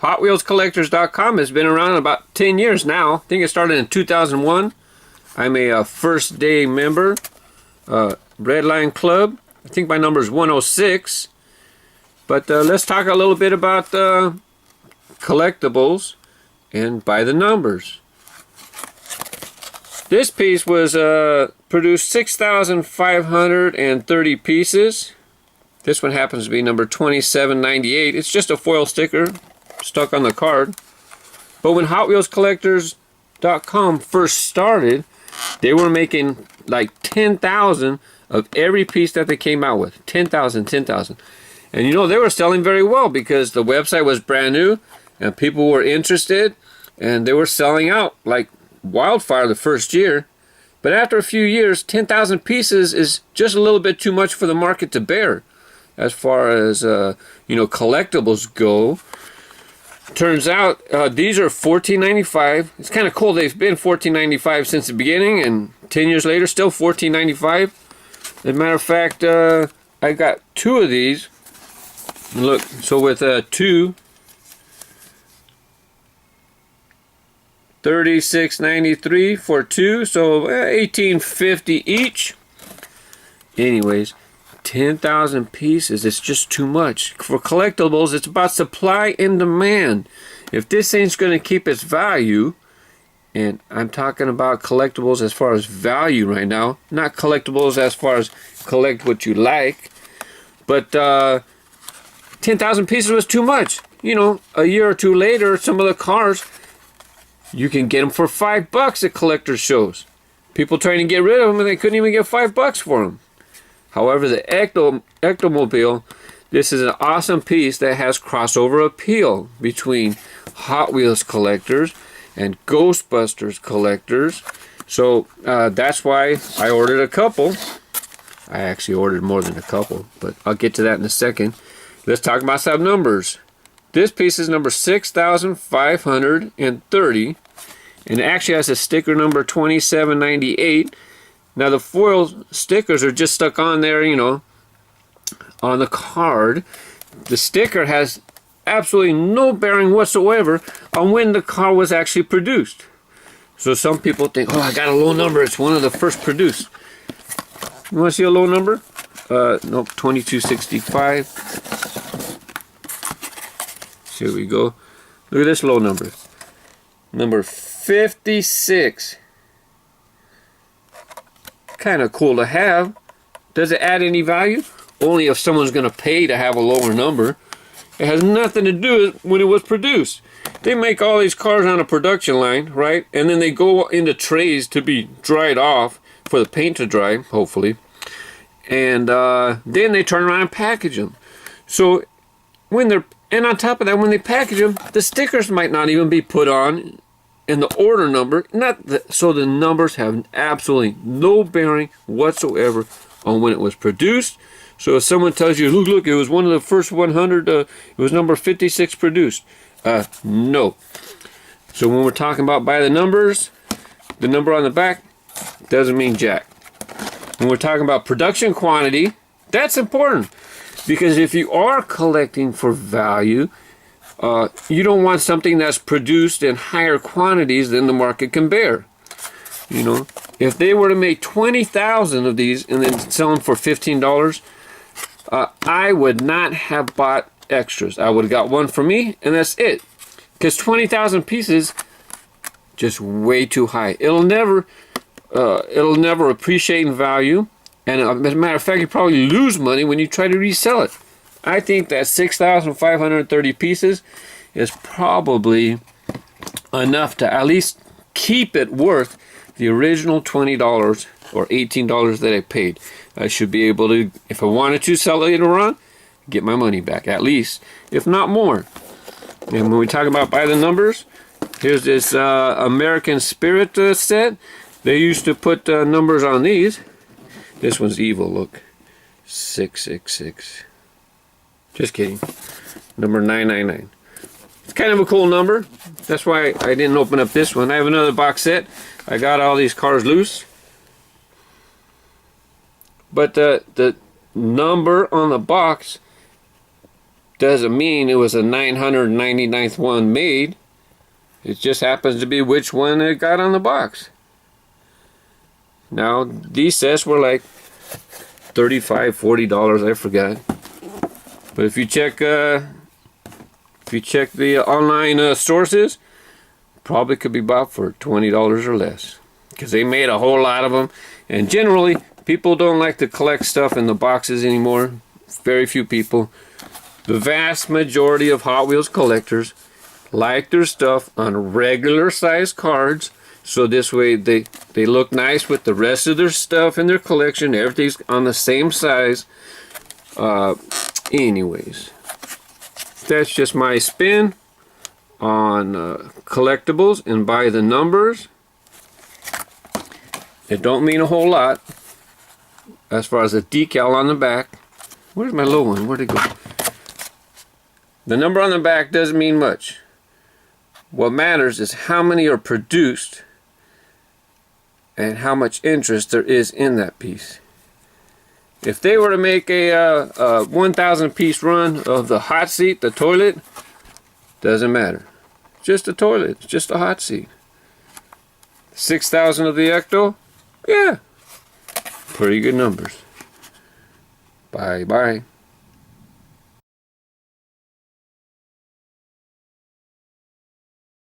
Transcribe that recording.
HotWheelsCollectors.com has been around about 10 years now. I think it started in 2001. I'm a first day member. Red Line Club. I think my number is 106. But let's talk a little bit about collectibles and by the numbers. This piece was produced 6,530 pieces. This one happens to be number 2798. It's just a foil sticker stuck on the card. But when HotWheelsCollectors.com first started, they were making like 10,000 of every piece that they came out with. 10,000, 10,000. And you know, they were selling very well because the website was brand new and people were interested and they were selling out like wildfire the first year. But after a few years, 10,000 pieces is just a little bit too much for the market to bear as far as collectibles go. Turns out these are $14.95. It's kind of cool. They've been $14.95 since the beginning, and 10 years later, still $14.95. As a matter of fact, I got two of these. Look, so with two, $36.93 for two, so $18.50 each. Anyways, 10,000 pieces, it's just too much. For collectibles, it's about supply and demand. If this thing's going to keep its value, and I'm talking about collectibles as far as value right now, not collectibles as far as collect what you like, but 10,000 pieces was too much. You know, a year or two later, some of the cars, you can get them for $5 at collector shows. People trying to get rid of them and they couldn't even get $5 for them. However, the Ectomobile, this is an awesome piece that has crossover appeal between Hot Wheels collectors and Ghostbusters collectors. So that's why I ordered a couple. I actually ordered more than a couple, but I'll get to that in a second. Let's talk about some numbers. This piece is number 6,530, and it actually has a sticker number 2798. Now the foil stickers are just stuck on there, you know, on the card. The sticker has absolutely no bearing whatsoever on when the car was actually produced. So some people think, oh, I got a low number. It's one of the first produced. You want to see a low number? Nope, 2265. Here we go. Look at this low number. Number 56. Kind of cool to have. Does it add any value? Only if someone's going to pay to have a lower number. It has nothing to do with when it was produced. They make all these cars on a production line, right? And then they go into trays to be dried off for the paint to dry, hopefully. And then they turn around and package them. So when they're, and on top of that, when they package them, the stickers might not even be put on in the order number. So the numbers have absolutely no bearing whatsoever on when it was produced. So if someone tells you, look, it was one of the first 100, it was number 56 produced. No. So when we're talking about by the numbers, the number on the back doesn't mean jack. When we're talking about production quantity, that's important. Because if you are collecting for value, you don't want something that's produced in higher quantities than the market can bear. You know, if they were to make 20,000 of these and then sell them for $15, I would not have bought extras. I would have got one for me, and that's it. Because 20,000 pieces, just way too high. It'll never appreciate in value. And as a matter of fact, you probably lose money when you try to resell it. I think that 6,530 pieces is probably enough to at least keep it worth the original $20 or $18 that I paid. I should be able to, if I wanted to sell it later on, get my money back at least, if not more. And when we talk about by the numbers, here's this American Spirit set. They used to put numbers on these. This one's evil, look. 666. Just kidding. Number 999. It's kind of a cool number. That's why I didn't open up this one. I have another box set. I got all these cars loose. But the number on the box doesn't mean it was a 999th one made. It just happens to be which one it got on the box. Now, these sets were like $35, $40, I forgot. But if you check the online sources, probably could be bought for $20 or less, because they made a whole lot of them. And generally, people don't like to collect stuff in the boxes anymore. Very few people. The vast majority of Hot Wheels collectors like their stuff on regular size cards, so this way they look nice with the rest of their stuff in their collection. Everything's on the same size. Anyways, that's just my spin on collectibles and by the numbers. It don't mean a whole lot as far as the decal on the back. Where's my low one? Where'd it go? The number on the back doesn't mean much. What matters is how many are produced and how much interest there is in that piece. If they were to make a 1,000 piece run of the hot seat, the toilet, doesn't matter. Just a toilet, it's just a hot seat. 6,000 of the Ecto, yeah, pretty good numbers. Bye bye.